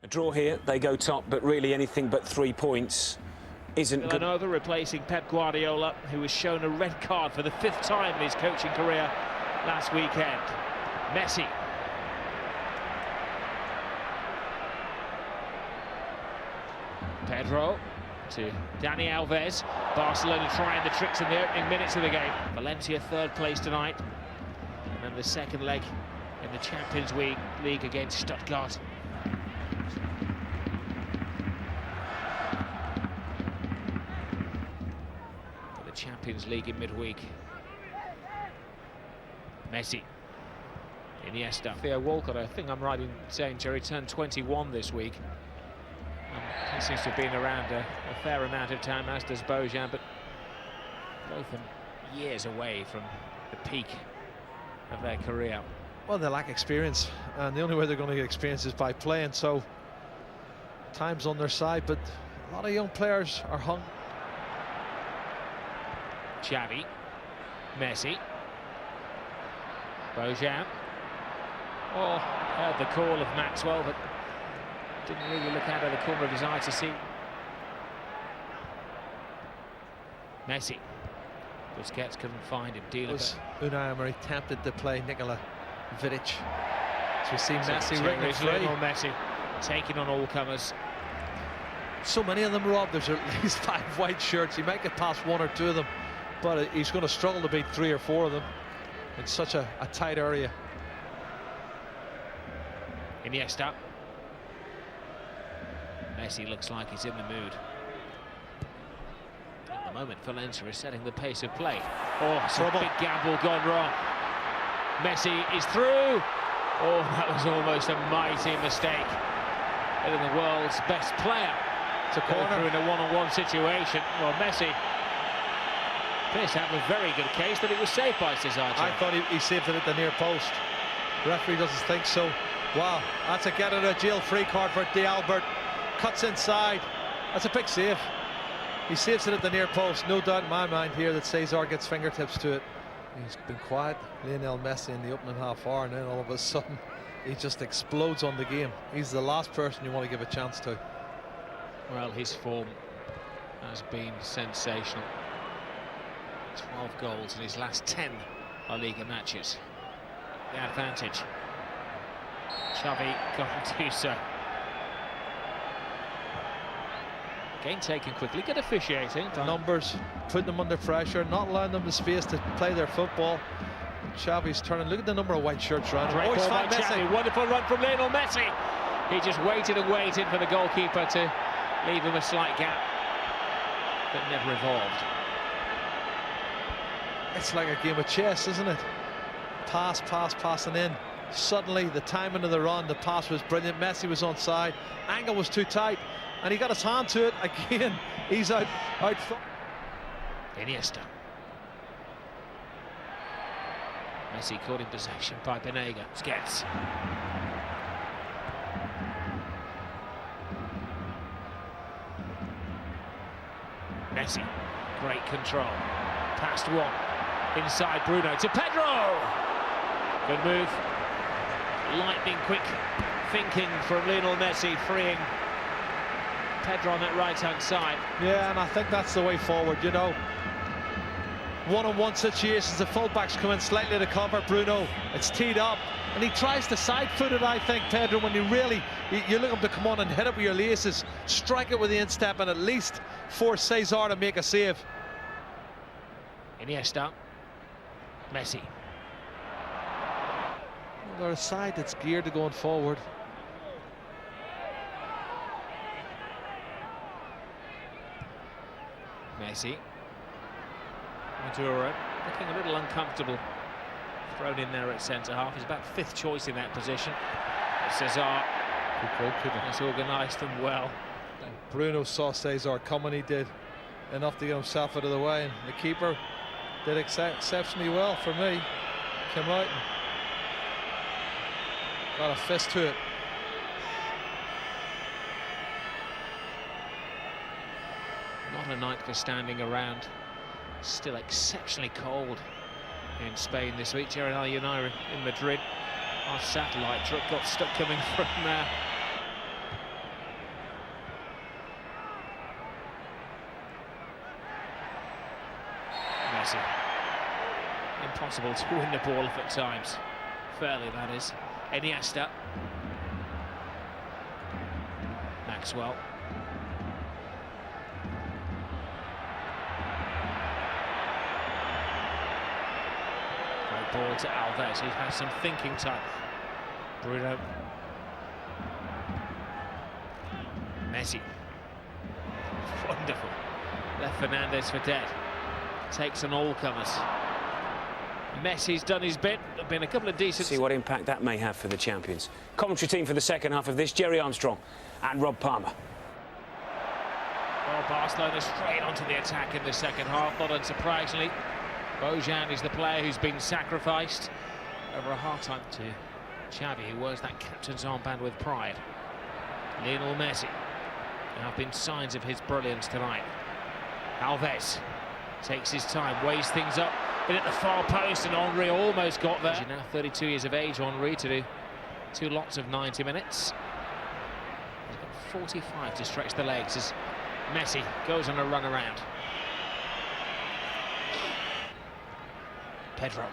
A draw here, they go top, but really anything but 3 points isn't good. Villanova replacing Pep Guardiola, who was shown a red card for the 5th time in his coaching career last weekend. Messi. Pedro to Dani Alves. Barcelona trying the tricks in the opening minutes of the game. Valencia 3rd place tonight. And then the second leg in the Champions League against Stuttgart. For the Champions League in midweek. Messi. Iniesta. Theo Walcott, I think I'm right in saying Jerry turned 21 this week. He seems to have been around a fair amount of time, as does Bojan, but both of them years away from the peak of their career. Well, they lack experience, and the only way they're going to get experience is by playing, so time's on their side, but a lot of young players are hung. Xavi, Messi, Bojan. Oh, heard the call of Maxwell, but didn't really look out of the corner of his eye to see. Messi. Busquets couldn't find him. Unai Emery tempted to play Nikola Vidic. So we see Messi ringing free. Lionel Messi taking on all comers. So many of them, Rob. There's at least 5 white shirts. He might get past 1 or 2 of them, but he's going to struggle to beat 3 or 4 of them in such a tight area. Iniesta. Messi looks like he's in the mood. At the moment, Valencia is setting the pace of play. Oh, it's a big gamble gone wrong. Messi is through. Oh, that was almost a mighty mistake. Better than the world's best player. It's a corner. Through in a one-on-one situation. Well, Messi appears to have a very good case that it was saved by Cesar. I thought he saved it at the near post. The referee doesn't think so. Wow, that's a get-out-of-jail free card for D'Albert. Cuts inside. That's a big save. He saves it at the near post. No doubt in my mind here that Cesar gets fingertips to it. He's been quiet, Lionel Messi, in the opening half hour, and then all of a sudden he just explodes on the game. He's the last person you want to give a chance to. Well, his form has been sensational. 12 goals in his last 10 La Liga matches. The advantage. Xavi got to do so. Game taken quickly, good officiating. The numbers, putting them under pressure, not allowing them the space to play their football. Xavi's turning, look at the number of white shirts around him. Great ball by Xavi. Wonderful run from Lionel Messi. He just waited and waited for the goalkeeper to leave him a slight gap, but never evolved. It's like a game of chess, isn't it? Pass, pass, passing in. Suddenly, the timing of the run, the pass was brilliant. Messi was onside, angle was too tight, and he got his hand to it again. He's out. Iniesta. Messi caught in possession by Benega. Busquets. Messi, great control. Past 1. Inside Bruno to Pedro. Good move. Lightning quick thinking from Lionel Messi, freeing Pedro on that right-hand side. Yeah, and I think that's the way forward, you know. One-on-one situations, the fullbacks come in slightly to cover Bruno. It's teed up, and he tries to side-foot it, I think, Pedro, when you look him to come on and hit it with your laces, strike it with the instep, and at least force Cesar to make a save. Iniesta. Messi. They're a side that's geared to going forward. Messi. Maduro looking a little uncomfortable. Thrown in there at centre-half. He's about 5th choice in that position. Cesar has organised them well. Bruno saw Cesar coming, he did enough to get himself out of the way, and the keeper did exceptionally well for me. Came out and got a fist to it. Not a night for standing around. Still exceptionally cold in Spain this week. Jerry and I in Madrid. Our satellite truck got stuck coming from Messi. Impossible to win the ball off at times. Fairly, that is. Iniesta. Maxwell. Great ball to Alves, who has some thinking time. Bruno. Messi. Wonderful. Left Fernandez for dead. Takes on all comers. Messi's done his bit. There have been a couple of decent... See what impact that may have for the champions. Commentary team for the second half of this, Jerry Armstrong and Rob Palmer. Well, Barcelona straight onto the attack in the second half, not unsurprisingly. Bojan is the player who's been sacrificed over a half-time to Xavi, who wears that captain's armband with pride. Lionel Messi. There have been signs of his brilliance tonight. Alves takes his time, weighs things up, in at the far post, and Henry almost got there. He's now 32 years of age, Henry, to do 2 lots of 90 minutes. He's got 45 to stretch the legs as Messi goes on a run around. Pedro.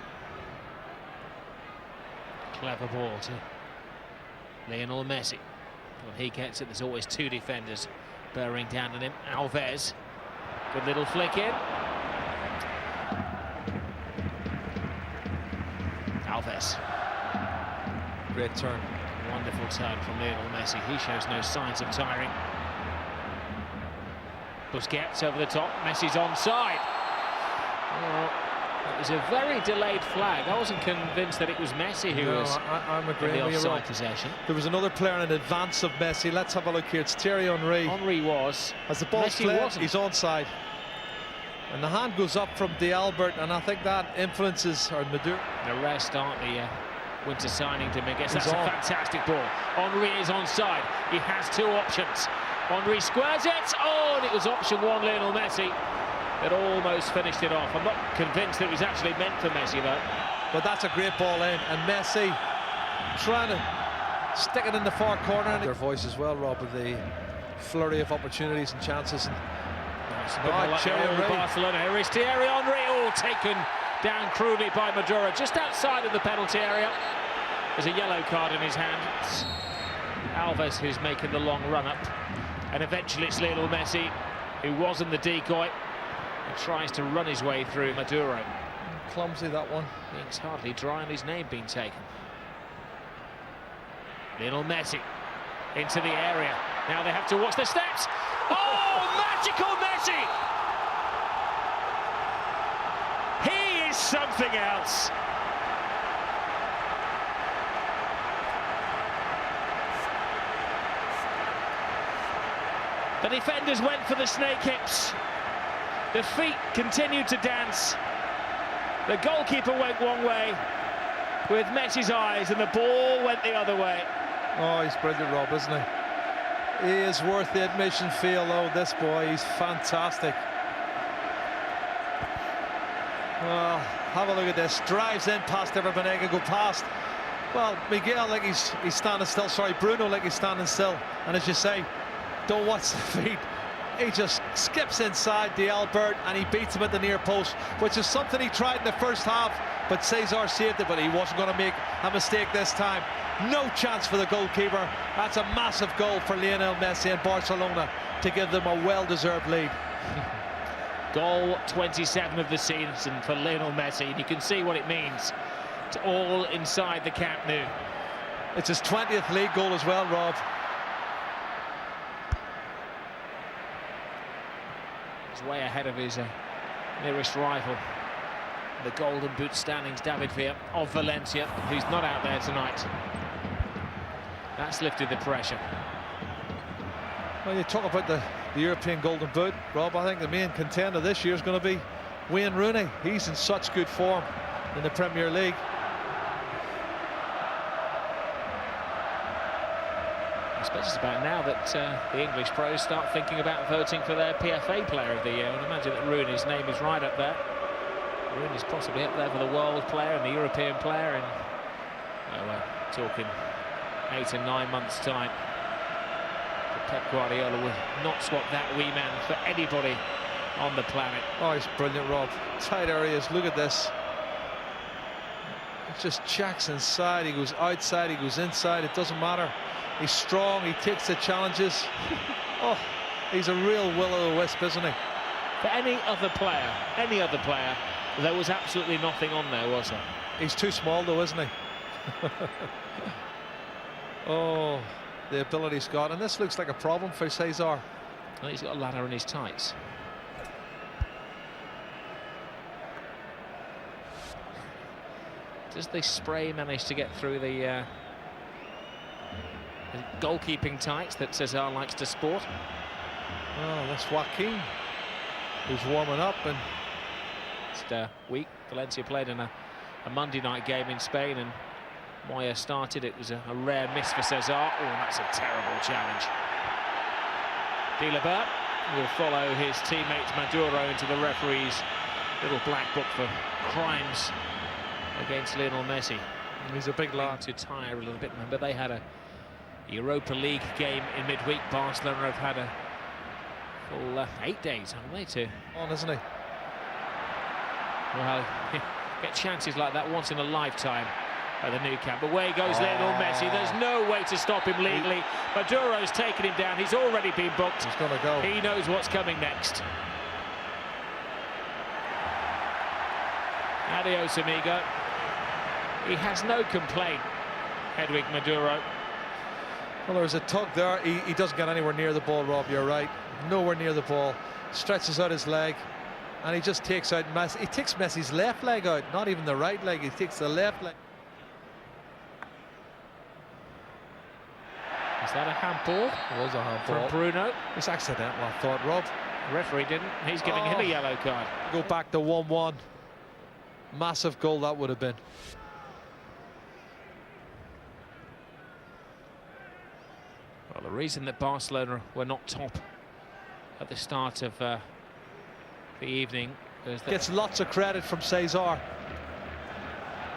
Clever ball to Lionel Messi. When he gets it, there's always 2 defenders bearing down on him. Alves. Good little flick in. Alves. Great turn. Wonderful turn from Lionel Messi. He shows no signs of tiring. Busquets over the top. Messi's onside. Oh, it was a very delayed flag. I wasn't convinced that it was Messi who was I'm agreeing in the with you, offside Rob. possession. There was another player in advance of Messi. Let's have a look here. It's Thierry Henry. Henry was. As the ball's Messi played, wasn't. he's onside. And the hand goes up from D'Albert, and I think that influences or Maduro. The rest aren't the winter signing to make it. That's He's a on. fantastic ball. Henry is onside. He has 2 options. Henry squares it. Oh, and it was option 1, Lionel Messi, that almost finished it off. I'm not convinced it was actually meant for Messi, though. But that's a great ball in, and Messi trying to stick it in the far corner. Their voice as well, Rob, with the flurry of opportunities and chances. And Barcelona. Here is Thierry Henry, all taken down crudely by Maduro, just outside of the penalty area. There's a yellow card in his hand. It's Alves who's making the long run up, and eventually it's Lionel Messi, who wasn't the decoy, and tries to run his way through Maduro. Clumsy, that one. Ink's hardly dry and his name being taken. Lionel Messi into the area. Now they have to watch the steps. Oh, magical Messi! He is something else. The defenders went for the snake hips. The feet continued to dance. The goalkeeper went one way with Messi's eyes, and the ball went the other way. Oh, he's brilliant, Rob, isn't he? He is worth the admission fee, though. This boy, he's fantastic. Well, have a look at this. Drives in past Everbanega, go past. Well, Miguel, like he's standing still. Sorry, Bruno, like he's standing still. And as you say, don't watch the feet. He just skips inside D'Albert and he beats him at the near post, which is something he tried in the first half, but Cesar saved it, but he wasn't going to make a mistake this time. No chance for the goalkeeper. That's a massive goal for Lionel Messi and Barcelona to give them a well-deserved lead. Goal 27 of the season for Lionel Messi, and you can see what it means to all inside the Camp Nou. It's his 20th league goal as well, Rob. He's way ahead of his nearest rival, the Golden Boot standings, David Villa of Valencia, who's not out there tonight. That's lifted the pressure. Well, you talk about the European Golden Boot, Rob. I think the main contender this year is going to be Wayne Rooney. He's in such good form in the Premier League. I suppose it's about now that the English pros start thinking about voting for their PFA Player of the Year. I would imagine that Rooney's name is right up there. Rooney's possibly up there for the World Player and the European Player in, well, we're talking 8 and 9 months' time. But Pep Guardiola would not swap that wee man for anybody on the planet. Oh, he's brilliant, Rob. Tight areas, look at this. It just checks inside, he goes outside, he goes inside, it doesn't matter. He's strong, he takes the challenges. Oh, he's a real will-o'-the-wisp, isn't he? For any other player, there was absolutely nothing on there, was there? He's too small though, isn't he? Oh, the ability he's got, and this looks like a problem for Cesar. Well, he's got a ladder in his tights. Does the spray manage to get through the goalkeeping tights that Cesar likes to sport? Oh, that's Joaquin, who's warming up. And last week, Valencia played in a Monday night game in Spain, and Moya started. It was a rare miss for Cesar. Oh, that's a terrible challenge. Dilibert will follow his teammate Maduro into the referee's little black book for crimes against Lionel Messi. He's a big lad. To tire a little bit. Remember, they had a Europa League game in midweek. Barcelona have had a full 8 days, haven't they, to on, isn't he? Well, get chances like that once in a lifetime at the Nou Camp. Away goes Lionel Messi. There's no way to stop him legally. Maduro's taken him down. He's already been booked. He's gonna go. He knows what's coming next. Adios, amigo. He has no complaint, Hedwig Maduro. Well, there's a tug there. He doesn't get anywhere near the ball, Rob. You're right. Nowhere near the ball. Stretches out his leg, and he just takes out Messi. He takes Messi's left leg out, not even the right leg. He takes the left leg. Is that a handball? It was a handball. From Bruno. It's accidental, I thought, Rob. The referee didn't. He's giving him a yellow card. Go back to 1-1. Massive goal that would have been. Well, the reason that Barcelona were not top at the start of the evening is that Gets lots of credit from Cesar.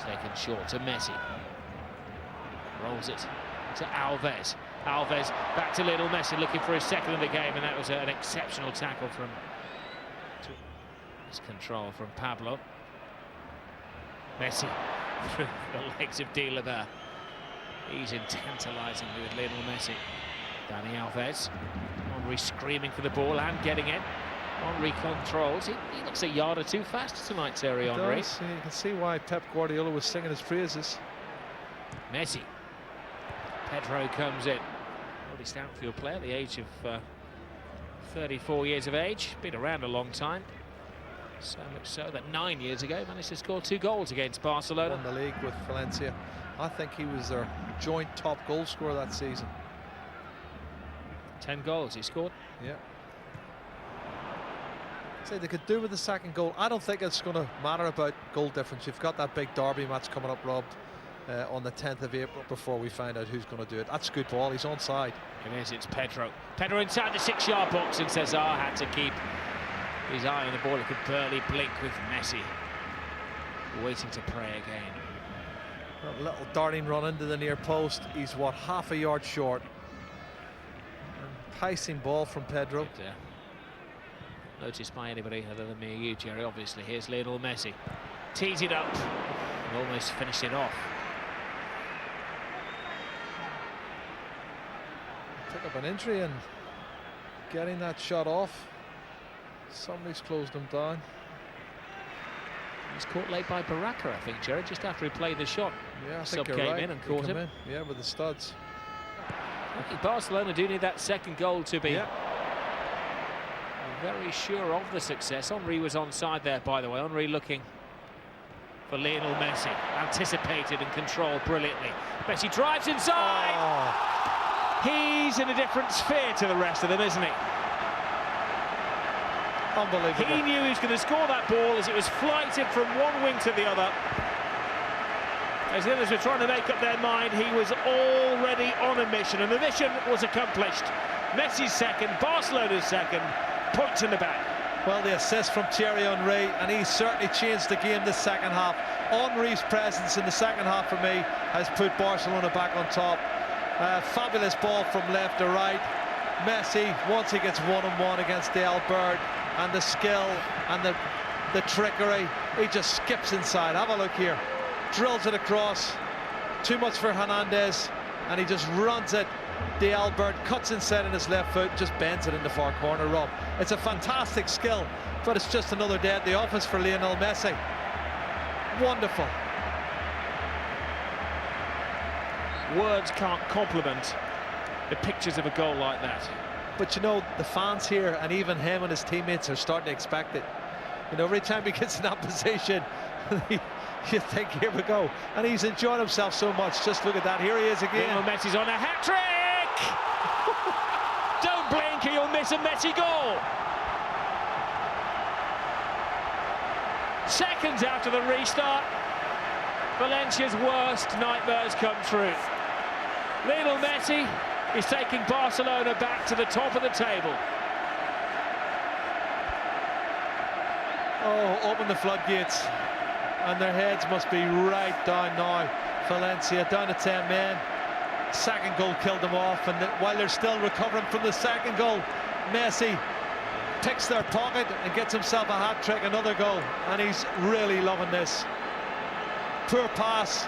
taken short to Messi. Rolls it to Alves. Alves back to Lionel Messi, looking for his second of the game, and that was an exceptional tackle from his control from Pablo. Messi through the legs of Dilibert. He's tantalisingly with Lionel Messi. Dani Alves. Henry screaming for the ball and getting it. Henry controls. He looks a yard or two faster tonight, Thierry Henry. You can see why Pep Guardiola was singing his praises. Messi. Pedro comes in. Oldest outfield player at the age of 34 years of age. Been around a long time. So much so that 9 years ago managed to score 2 goals against Barcelona. Won the league with Valencia. I think he was their joint top goal scorer that season. 10 goals he scored. Yeah. Say they could do with the second goal. I don't think it's going to matter about goal difference. You've got that big derby match coming up, Rob, on the 10th of April before we find out who's going to do it. That's a good ball. He's onside. It is. It's Pedro. Pedro inside the 6-yard box, and Cesar had to keep his eye on the ball. He could barely blink with Messi waiting to pray again. A little darting run into the near post. He's what, half a yard short. Enticing ball from Pedro. Noticed by anybody other than me or you, Jerry. Obviously, here's Lionel Messi. Tees it up and almost finished it off. Pick up an injury and getting that shot off. Somebody's closed him down. He was caught late by Baraka, I think, Jerry, just after he played the shot. Yeah, I Sub think you're came right. in and caught him. Yeah, with the studs. I think Barcelona do need that second goal to be very sure of the success. Henry was onside there, by the way. Henry looking for Lionel Messi. Anticipated and controlled brilliantly. Messi drives inside. Oh. He's in a different sphere to the rest of them, isn't he? Unbelievable. He knew he was going to score that ball as it was flighted from one wing to the other. As the others were trying to make up their mind, he was already on a mission, and the mission was accomplished. Messi's second, Barcelona's second, points in the back. Well, the assist from Thierry Henry, and he certainly changed the game this second half. Henry's presence in the second half for me has put Barcelona back on top. Fabulous ball from left to right. Messi, once he gets one-on-one against Dilibert, and the skill and the trickery. He just skips inside. Have a look here. Drills it across. Too much for Hernandez, and he just runs it. D'Albert cuts inside on his left foot, just bends it in the far corner, Rob. It's a fantastic skill, but it's just another day at the office for Lionel Messi. Wonderful. Words can't compliment the pictures of a goal like that. But you know, the fans here, and even him and his teammates, are starting to expect it. You know, every time he gets in that position, you think, here we go. And he's enjoying himself so much. Just look at that. Here he is again. Lionel Messi's on a hat-trick! Don't blink or you'll miss a Messi goal. Seconds after the restart, Valencia's worst nightmares come true. Lionel Messi is taking Barcelona back to the top of the table. Oh, open the floodgates. And their heads must be right down now. Valencia down to 10 men. Second goal killed them off, and while they're still recovering from the second goal, Messi picks their pocket and gets himself a hat-trick, another goal, and he's really loving this. Poor pass.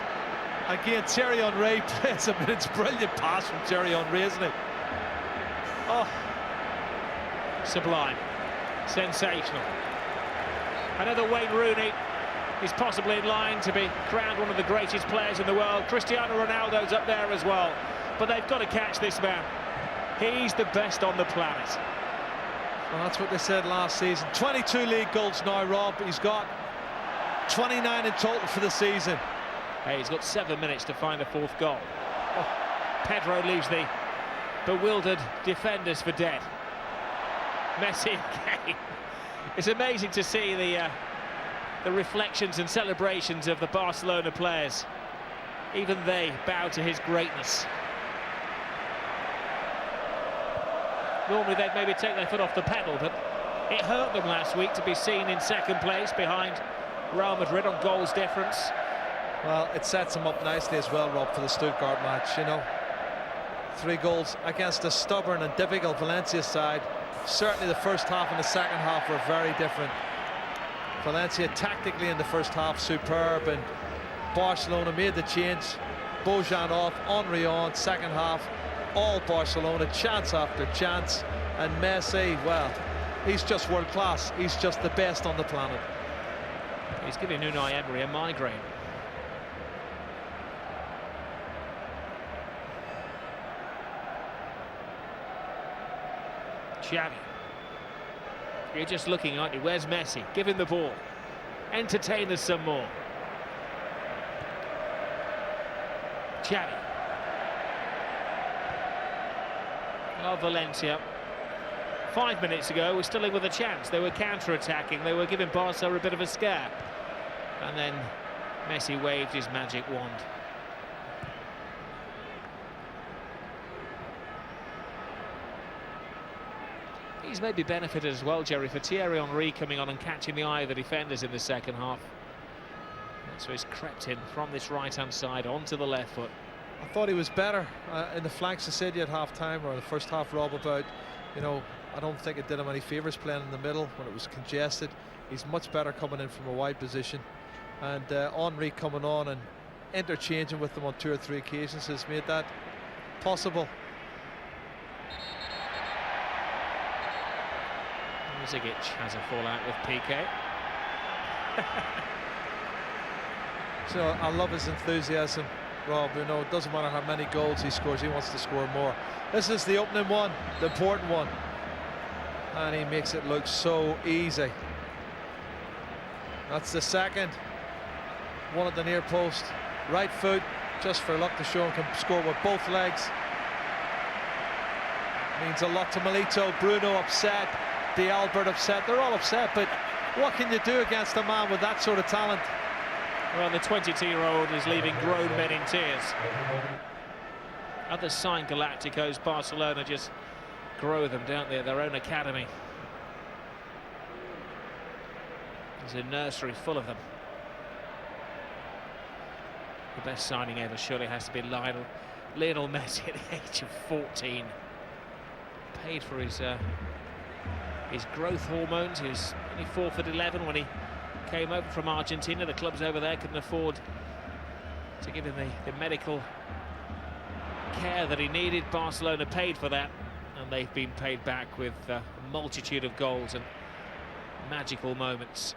Again, Thierry Henry plays him, and it's a brilliant pass from Thierry Henry, isn't it? Oh, sublime, sensational. Another Wayne Rooney is possibly in line to be crowned one of the greatest players in the world. Cristiano Ronaldo's up there as well, but they've got to catch this man. He's the best on the planet. Well, that's what they said last season. 22 league goals now, Rob. He's got 29 in total for the season. Hey, he's got 7 minutes to find a fourth goal. Oh, Pedro leaves the bewildered defenders for dead. Messi again. It's amazing to see the reflections and celebrations of the Barcelona players. Even they bow to his greatness. Normally they'd maybe take their foot off the pedal, but it hurt them last week to be seen in second place behind Real Madrid on goals difference. Well, it sets them up nicely as well, Rob, for the Stuttgart match, you know. 3 goals against a stubborn and difficult Valencia side. Certainly the first half and the second half were very different. Valencia tactically in the first half superb, and Barcelona made the change. Bojan off, Henry on, second half all Barcelona, chance after chance, and Messi, well, he's just world class. He's just the best on the planet. He's giving Unai Emery a migraine. Xavi. You're just looking, aren't you? Where's Messi? Give him the ball. Entertain us some more. Xavi. Oh, Valencia. 5 minutes ago were still in with a chance. They were counter-attacking. They were giving Barca a bit of a scare. And then Messi waved his magic wand. He's maybe benefited as well, Jerry, for Thierry Henry coming on and catching the eye of the defenders in the second half. So he's crept in from this right-hand side onto the left foot. I thought he was better in the flanks, I said at half-time, or in the first half, Rob, about, you know, I don't think it did him any favours playing in the middle when it was congested. He's much better coming in from a wide position. And Henry coming on and interchanging with them on 2 or 3 occasions has made that possible. Zigic has a fallout with Piqué. So I love his enthusiasm, Rob. You know, it doesn't matter how many goals he scores, he wants to score more. This is the opening one, the important one, and he makes it look so easy. That's the second. One at the near post, right foot, just for luck to show him can score with both legs. Means a lot to Milito. Bruno upset, D'Albert upset. They're all upset, but what can you do against a man with that sort of talent? Well, the 22-year-old is leaving grown men in tears. Other signed Galacticos, Barcelona just grow them, don't they, at their own academy. There's a nursery full of them. The best signing ever surely has to be Lionel Messi at the age of 14. Paid for his his growth hormones. He was only 4'11" when he came over from Argentina. The clubs over there couldn't afford to give him the medical care that he needed. Barcelona paid for that, and they've been paid back with a multitude of goals and magical moments.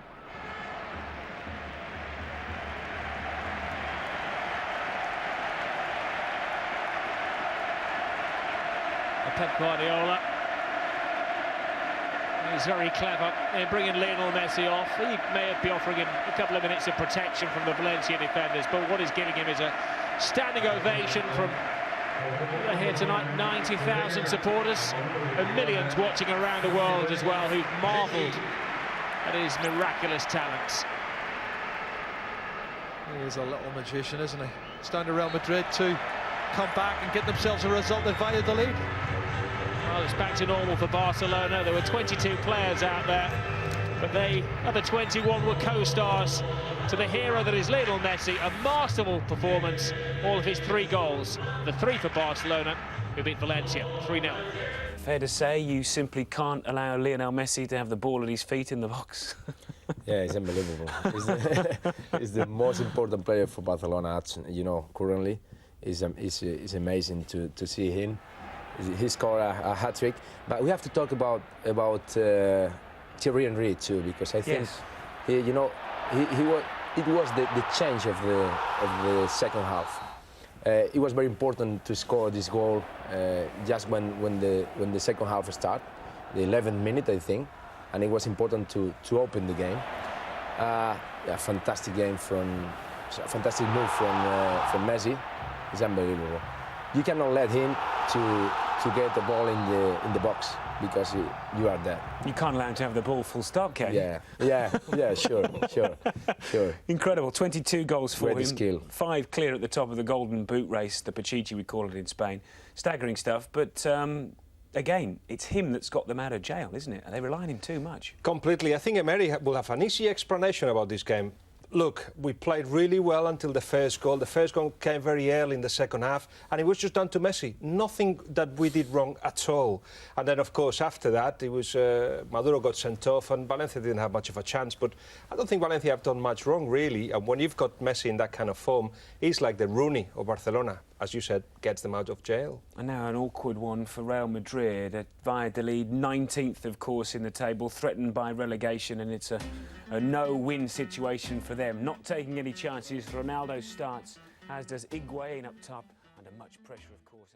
Pep Guardiola, he's very clever in bringing Lionel Messi off. He may be offering him a couple of minutes of protection from the Valencia defenders, but what he's giving him is a standing ovation from here tonight. 90,000 supporters and millions watching around the world as well, who've marvelled at his miraculous talents. He is a little magician, isn't he? It's down to Real Madrid to come back and get themselves a result in Valladolid. Well, it's back to normal for Barcelona. There were 22 players out there, but the other 21 were co-stars to the hero that is Lionel Messi. A masterful performance, all of his 3 goals. The 3 for Barcelona, who beat Valencia 3-0. Fair to say you simply can't allow Lionel Messi to have the ball at his feet in the box. Yeah, it's unbelievable. He's the most important player for Barcelona, you know, currently. It's amazing to see him. He scored a hat-trick, but we have to talk about Thierry Henry too, because I think it was the change of the second half. It was very important to score this goal just when the second half started, the 11th minute I think, and it was important to open the game. Yeah, fantastic game fantastic move from Messi. It's unbelievable. You cannot let him to get the ball in the box, because you are there. You can't allow him to have the ball full stop, can you? Yeah, sure. Incredible, 22 goals for him. Skill. 5 clear at the top of the Golden Boot race, the Pichichi we call it in Spain. Staggering stuff, but again, it's him that's got them out of jail, isn't it? Are they relying on him too much? Completely. I think Emery will have an easy explanation about this game. Look, we played really well until the first goal. The first goal came very early in the second half, and it was just down to Messi. Nothing that we did wrong at all. And then, of course, after that, it was Maduro got sent off, and Valencia didn't have much of a chance. But I don't think Valencia have done much wrong, really. And when you've got Messi in that kind of form, he's like the Rooney of Barcelona, as you said, gets them out of jail. And now an awkward one for Real Madrid at Valladolid, 19th, of course, in the table, threatened by relegation, and it's a no-win situation for them. Not taking any chances. Ronaldo starts, as does Higuain up top, under much pressure, of course.